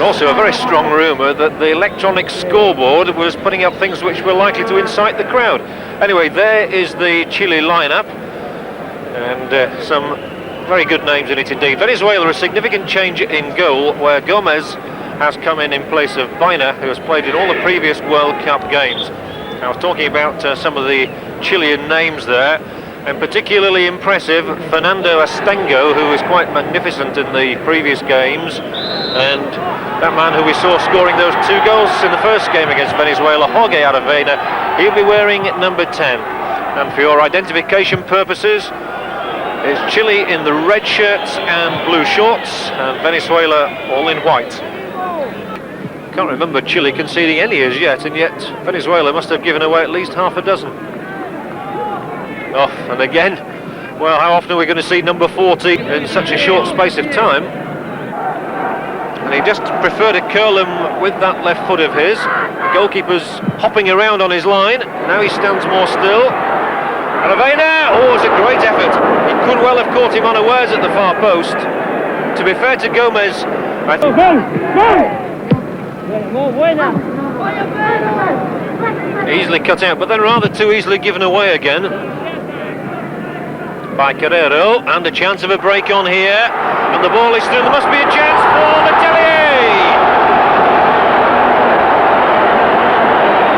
But also a very strong rumour that the electronic scoreboard was putting up things which were likely to incite the crowd. Anyway, there is the Chile lineup, and some very good names in it indeed. Venezuela, a significant change in goal, where Gomez has come in place of Baena, who has played in all the previous World Cup games. I was talking about some of the Chilean names there, and particularly impressive Fernando Astengo, who was quite magnificent in the previous games, and that man who we saw scoring those 2 goals in the first game against Venezuela, Jorge Aravena, he'll be wearing number 10. And for your identification purposes, it's Chile in the red shirts and blue shorts, and Venezuela all in white. Can't remember Chile conceding any as yet, and yet Venezuela must have given away at least half a dozen. Off and again. Well, how often are we going to see number 40 in such a short space of time? And he just preferred to curl him with that left foot of his. Goalkeeper's hopping around on his line. Now he stands more still. Aravena! Oh, it's a great effort. He could well have caught him unawares at the far post. To be fair to Gomez, I think... Easily cut out, but then rather too easily given away again by Carrero, and a chance of a break on here, and the ball is through. There must be a chance for Letelier.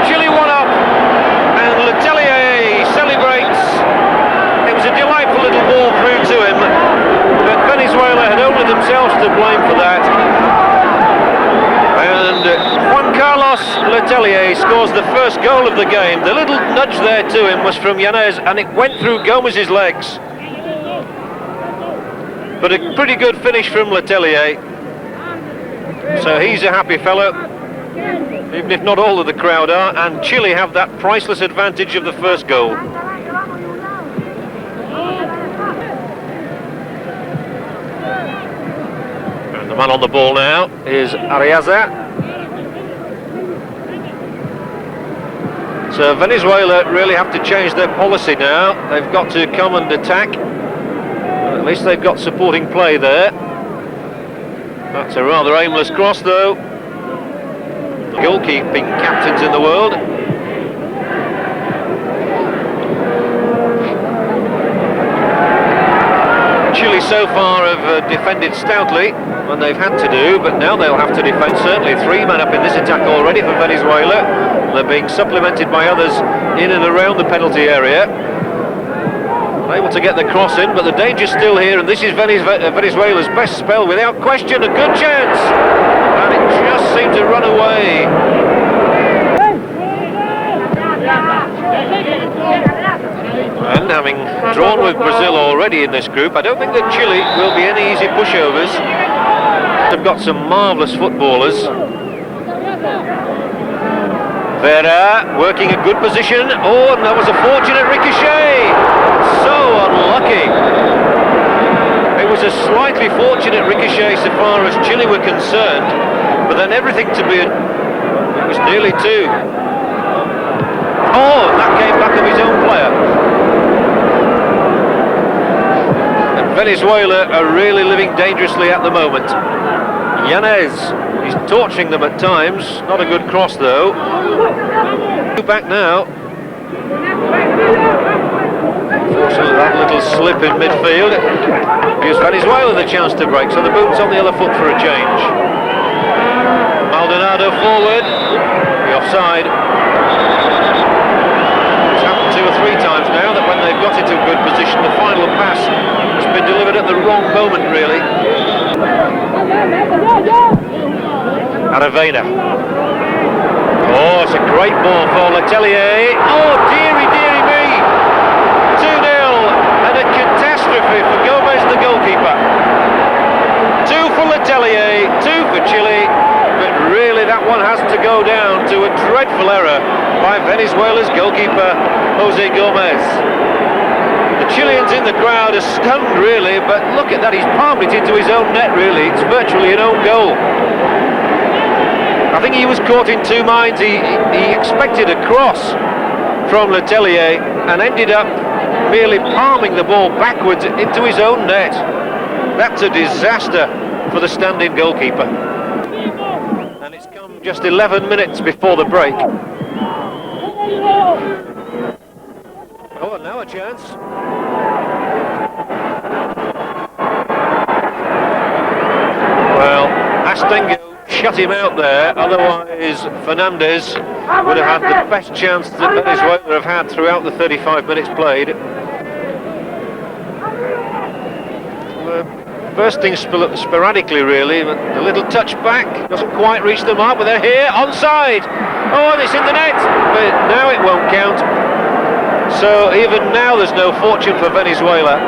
Chile 1 up, and Letelier celebrates. It was a delightful little ball through to him, but Venezuela had only themselves to blame for that. And Juan Carlos Letelier scores the first goal of the game. The little nudge there to him was from Yáñez, and it went through Gomez's legs. But a pretty good finish from Letelier. So he's a happy fellow, even if not all of the crowd are, and Chile have that priceless advantage of the first goal. And the man on the ball now is Ariaza. So Venezuela really have to change their policy now. They've got to come and attack. At least they've got supporting play there. That's a rather aimless cross though. Goalkeeping captains in the world. Chile so far have defended stoutly when they've had to do, but now they'll have to defend. Certainly 3 men up in this attack already for Venezuela. They're being supplemented by others in and around the penalty area. Able to get the cross in, but the danger's still here, and this is Venezuela's best spell without question. A good chance, and it just seemed to run away. And having drawn with Brazil already in this group, I don't think that Chile will be any easy pushovers. They've got some marvellous footballers. Vera working a good position. Oh, and that was a fortunate ricochet. So unlucky. It was a slightly fortunate ricochet so far as Chile were concerned, but then everything to be... It was nearly 2. Oh, and that came back of his own player. And Venezuela are really living dangerously at the moment. Yáñez, he's torching them at times. Not a good cross though. Back now. Fortunately, that little slip in midfield gives Venezuela the chance to break. So the boot's on the other foot for a change. Maldonado forward. The offside. It's happened 2 or 3 times now that when they've got into a good position, the final pass has been delivered at the wrong moment, really. Aravena. Oh, it's a great ball for Letelier. Oh, dearie, dearie me. 2-0, and a catastrophe for Gomez, the goalkeeper. 2 for Letelier, 2 for Chile, but really that one has to go down to a dreadful error by Venezuela's goalkeeper, Jose Gomez. The Chileans in the crowd are stunned, really, but look at that, he's palmed it into his own net, really. It's virtually an own goal. I think he was caught in 2 minds. He expected a cross from Letelier and ended up merely palming the ball backwards into his own net. That's a disaster for the stand-in goalkeeper. Just 11 minutes before the break. Oh, and now a chance. Well, Astengo shut him out there, otherwise Fernandez would have had the best chance that Venezuela have had throughout the 35 minutes played. Bursting sporadically really, but a little touch back, doesn't quite reach the mark, but they're here, onside! Oh, and it's in the net, but now it won't count. So even now there's no fortune for Venezuela.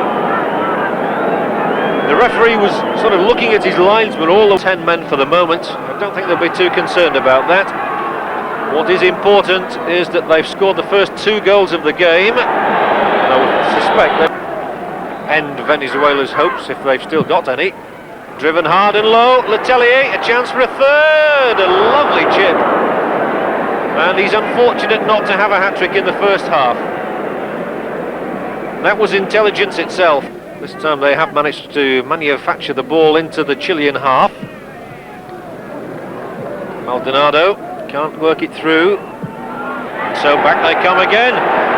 The referee was sort of looking at his linesmen, all the 10 men for the moment. I don't think they'll be too concerned about that. What is important is that they've scored the first 2 goals of the game. And I would suspect that end Venezuela's hopes if they've still got any. Driven hard and low, Letelier, a chance for a third, a lovely chip. And he's unfortunate not to have a hat-trick in the first half. That was intelligence itself. This time they have managed to manufacture the ball into the Chilean half. Maldonado can't work it through. So back they come again.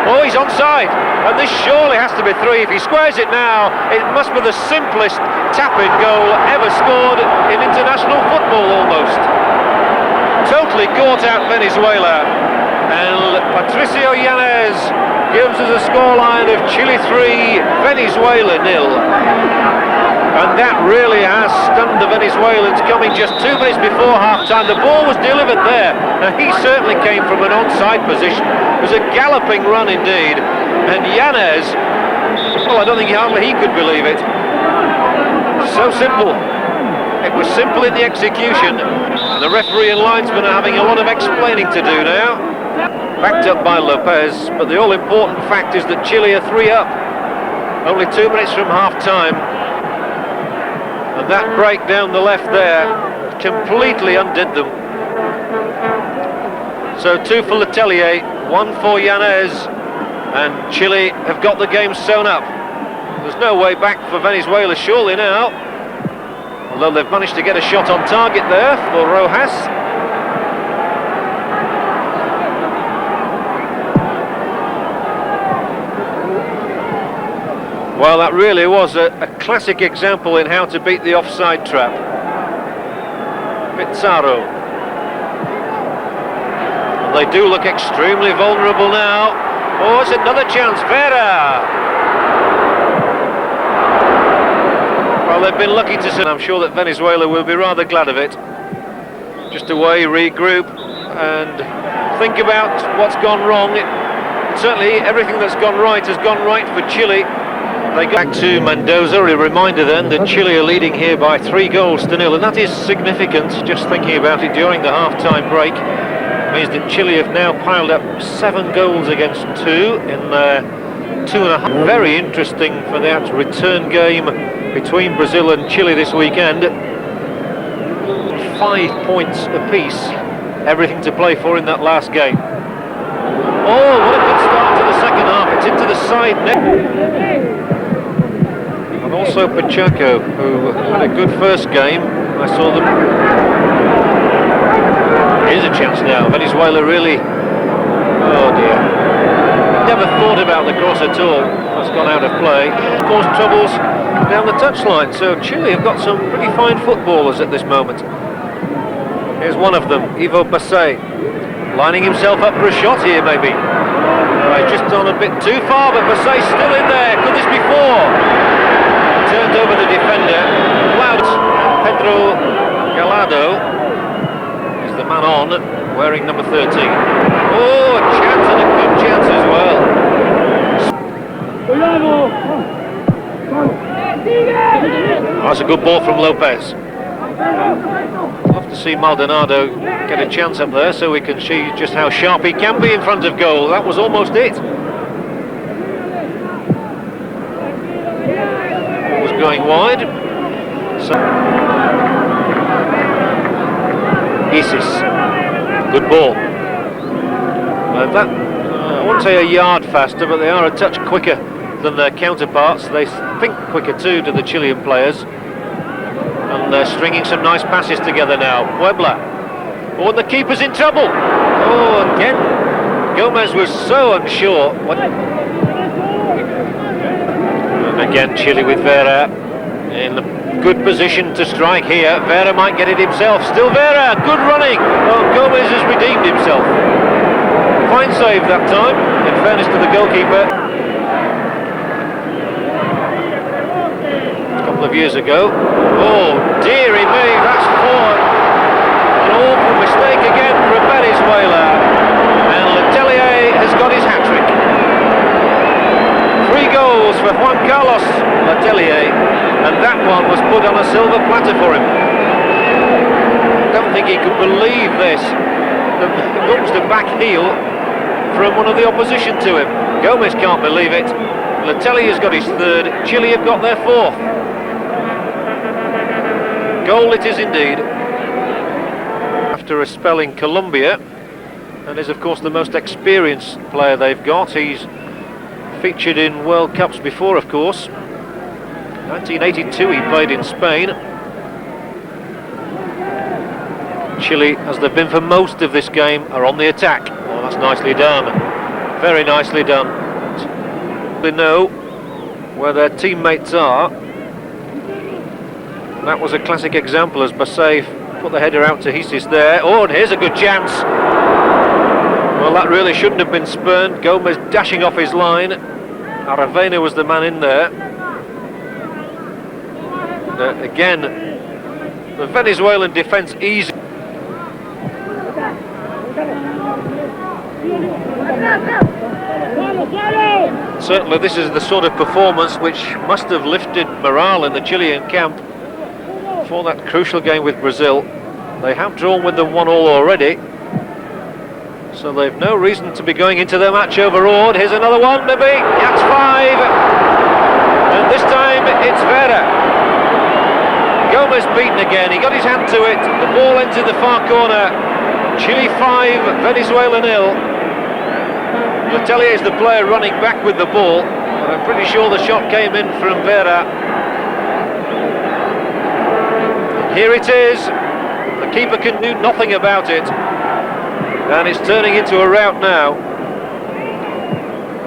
Oh, he's onside, and this surely has to be 3. If he squares it now, it must be the simplest tap-in goal ever scored in international football almost. Totally caught out Venezuela, and Patricio Yáñez gives us a scoreline of Chile 3, Venezuela 0. And that really has stunned the Venezuelans, coming just 2 minutes before half-time. The ball was delivered there. Now he certainly came from an onside position. It was a galloping run indeed. And Yáñez, well, I don't think hardly he could believe it. So simple. It was simple in the execution. And the referee and linesman are having a lot of explaining to do now. Backed up by Lopez, but the all-important fact is that Chile are 3 up. Only 2 minutes from half-time. And that break down the left there completely undid them. So 2 for Letelier, 1 for Yáñez, and Chile have got the game sewn up. There's no way back for Venezuela surely now, although they've managed to get a shot on target there for Rojas. Well, that really was a classic example in how to beat the offside trap. Pizarro. And they do look extremely vulnerable now. Oh, it's another chance, Vera! Well, they've been lucky to see, and I'm sure that Venezuela will be rather glad of it. Just away, regroup, and think about what's gone wrong. Certainly, everything that's gone right has gone right for Chile. They go back to Mendonza, a reminder then that Chile are leading here by 3-0, and that is significant, just thinking about it during the half-time break. It means that Chile have now piled up 7 goals against 2 in their 2.5. Very interesting for that return game between Brazil and Chile this weekend. 5 points apiece, everything to play for in that last game. Oh, what a good start to the second half, it's into the side net. And also Pacheco, who had a good first game. I saw them. Here's a chance now. Venezuela really. Oh dear. Never thought about the cross at all. That's gone out of play. Caused troubles down the touchline. So Chile have got some pretty fine footballers at this moment. Here's one of them, Ivo Basset, lining himself up for a shot here maybe. He's just gone a bit too far, but Basset's still in there. Could this be 4? Turned over the defender. Pedro Gallardo is the man on, wearing number 13. Oh, a chance, and a good chance as well. That's a good ball from Lopez. Love to see Maldonado get a chance up there so we can see just how sharp he can be in front of goal. That was almost it. Going wide. So Isis, good ball. That I wouldn't say a yard faster, but they are a touch quicker than their counterparts. They think quicker too to the Chilean players, and they're stringing some nice passes together now. Puebla Oh, and the keeper's in trouble. Oh, again, Gomez was so unsure. And again, Chile with Vera in a good position to strike here. Vera might get it himself. Still Vera, good running. Oh, Gomez has redeemed himself. Fine save that time, in fairness to the goalkeeper. A couple of years ago. Oh, dearie me, that's four. An awful mistake again from Venezuela. And Letelier has got his hat-trick. 3 goals for Juan Carlos Letelier, and that one was put on a silver platter for him. I don't think he could believe this. It comes the back heel from one of the opposition to him. Gomez can't believe it. Letellier's got his 3rd. Chile have got their 4th. Goal it is indeed. After a spell in Colombia, and is of course the most experienced player they've got. He's featured in World Cups before, of course. 1982 he played in Spain. Chile, as they've been for most of this game, are on the attack. Oh, that's nicely done. Very nicely done. They know where their teammates are. That was a classic example as Basay put the header out to Hisis there. Oh, and here's a good chance. Well, that really shouldn't have been spurned. Gomez dashing off his line. Aravena was the man in there. Again, the Venezuelan defence easy. Certainly this is the sort of performance which must have lifted morale in the Chilean camp for that crucial game with Brazil. They have drawn with them 1-1 already, so they've no reason to be going into their match overawed. Here's another one, maybe. That's 5, and this time it's Vera. Gomez beaten again. He got his hand to it. The ball entered the far corner. Chile 5, Venezuela 0. Letelier is the player running back with the ball, but I'm pretty sure the shot came in from Vera. Here it is. The keeper can do nothing about it, and it's turning into a rout now.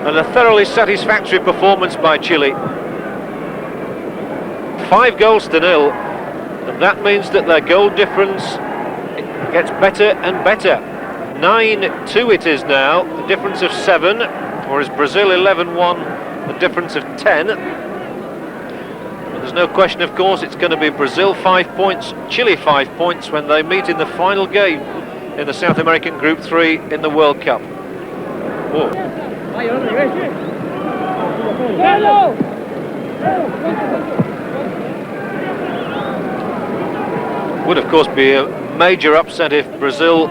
And a thoroughly satisfactory performance by Chile. 5 goals to 0, and that means that their goal difference gets better and better. 9-2 it is now, a difference of 7, whereas Brazil 11-1, a difference of 10. And there's no question, of course, it's going to be Brazil 5 points, Chile 5 points when they meet in the final game in the South American Group 3 in the World Cup. Whoa. Would of course be a major upset if Brazil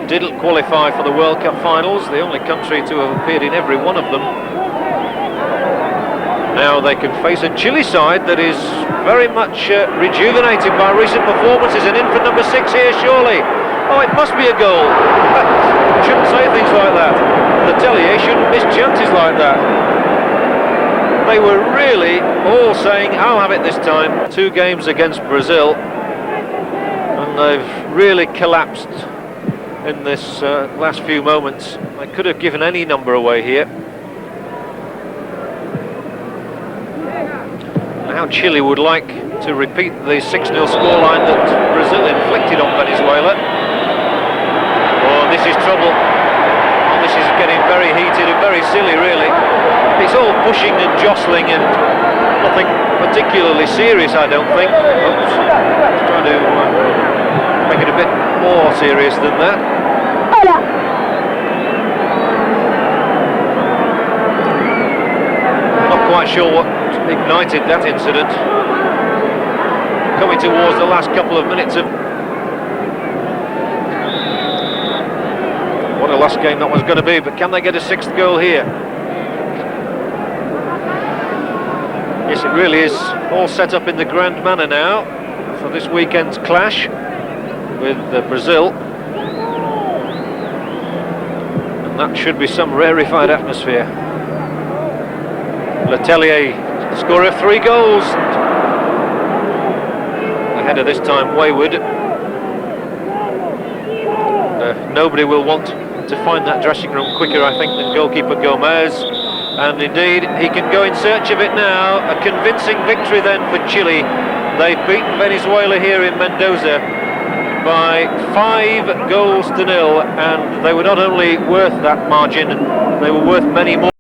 didn't qualify for the World Cup finals, the only country to have appeared in every one of them. Now they can face a Chile side that is very much rejuvenated by recent performances, and in for number 6 here surely. Oh, it must be a goal. Shouldn't say things like that. Letelier shouldn't miss chances like that. They were really all saying, I'll have it this time. 2 games against Brazil, and they've really collapsed in this last few moments. They could have given any number away here. Now Chile would like to repeat the 6-0 scoreline that Brazil inflicted on Venezuela. Oh, this is trouble. Oh, this is getting very heated and very silly, really. It's all pushing and jostling and nothing particularly serious, I don't think. Oops. Trying to make it a bit more serious than that. Not quite sure what ignited that incident. Coming towards the last couple of minutes of... What a last game that was going to be, but can they get a 6th goal here? Yes, it really is all set up in the grand manner now for this weekend's clash with Brazil. And that should be some rarefied atmosphere. Letelier, scorer of 3 goals. The header this time wayward. Nobody will want to find that dressing room quicker, I think, than goalkeeper Gomez. And indeed, he can go in search of it now. A convincing victory then for Chile. They've beaten Venezuela here in Mendonza by 5 goals to 0, and they were not only worth that margin, they were worth many more.